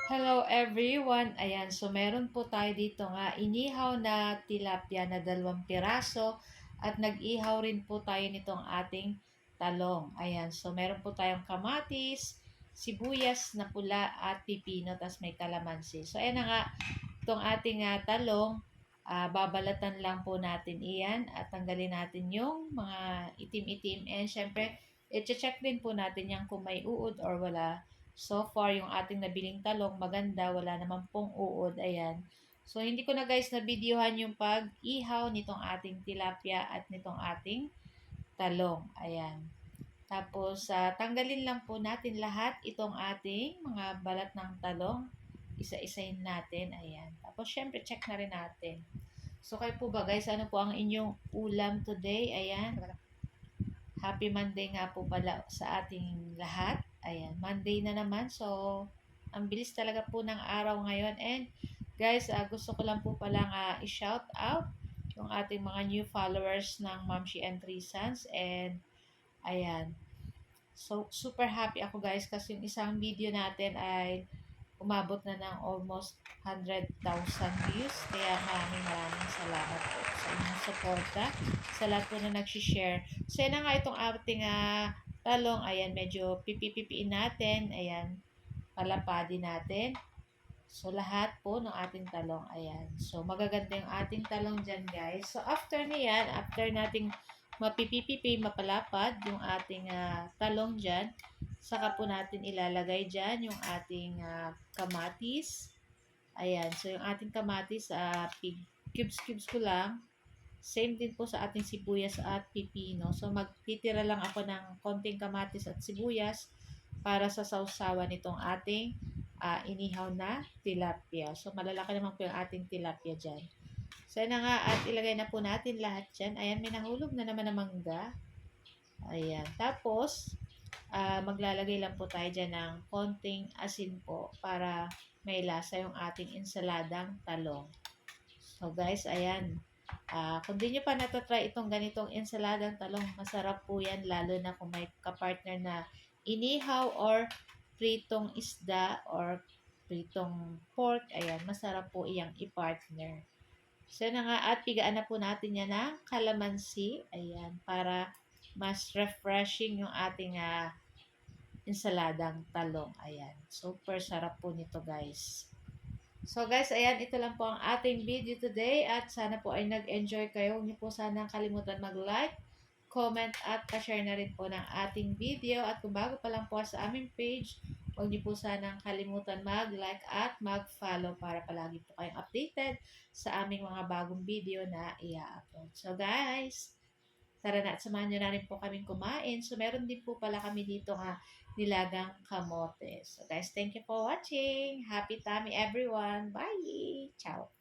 Hello everyone! Ayan, so meron po tayo dito nga inihaw na tilapia na 2 piraso at nag-ihaw rin po tayo nitong ating talong. Ayan, so meron po tayong kamatis, sibuyas na pula at pipino, tas may kalamansi. So ayan na nga, itong ating talong, babalatan lang po natin iyan at tanggalin natin yung mga itim-itim. And syempre, i-check din po natin yan kung may uod or wala. So far, yung ating nabiling talong, maganda, wala naman pong uod, ayan. So, hindi ko na guys na videohan yung pag-ihaw nitong ating tilapia at nitong ating talong, ayan. Tapos, tanggalin lang po natin lahat itong ating mga balat ng talong. Isa-isahin natin, ayan. Tapos, syempre, check na rin natin. So, kayo po ba guys, ano po ang inyong ulam today? Ayan. Happy Monday nga po pala sa ating lahat. Ayan, Monday na naman. So, ang bilis talaga po ng araw ngayon. And guys, gusto ko lang po palang i-shout out yung ating mga new followers ng Mamshi and Three Sons. And ayan, so super happy ako guys kasi yung isang video natin ay umabot na ng almost 100,000 views. Kaya maraming salamat po sa inyong suporta, sa lahat po na nag-share. So, yan na nga itong ating talong. Ayan, medyo pipipipiin natin. Ayan, palapadin natin. So, lahat po ng ating talong. Ayan. So, magaganda yung ating talong dyan, guys. So, after niyan, after nating mapipipipi, mapalapad yung ating talong dyan, saka po natin ilalagay dyan yung ating kamatis. Ayan. So, yung ating kamatis, cubes-cubes ko lang. Same din po sa ating sibuyas at pipino. So, magtitira lang ako ng konting kamatis at sibuyas para sa sausawan nitong ating inihaw na tilapia. So, malalaki naman po yung ating tilapia dyan. So, yan na nga at ilagay na po natin lahat dyan. Ayan, may nahulog na naman na mangga. Ayan. Tapos, maglalagay lang po tayo dyan ng konting asin po para may lasa yung ating ensaladang talong. So, guys, ayan. Kung di nyo pa natatry itong ganitong ensaladang talong, masarap po yan, lalo na kung may kapartner na inihaw or pritong isda or pritong pork. Ayan, masarap po iyang i-partner. So na nga, at pigaan na po natin yan ng kalamansi. Ayan, para mas refreshing yung ating ensaladang talong. Ayan, super sarap po nito guys. So guys, ayan, ito lang po ang ating video today at sana po ay nag-enjoy kayo. Huwag niyo po sana kalimutan mag-like, comment at pa-share na rin po ng ating video. At kung bago pa lang po sa aming page, huwag niyo po sana kalimutan mag-like at mag-follow para palagi po kayong updated sa aming mga bagong video na i-upload. So guys, tara na at samahan nyo na rin po kaming kumain. So, meron din po pala kami dito nilagang kamote. So, guys, thank you for watching. Happy tummy everyone. Bye! Ciao!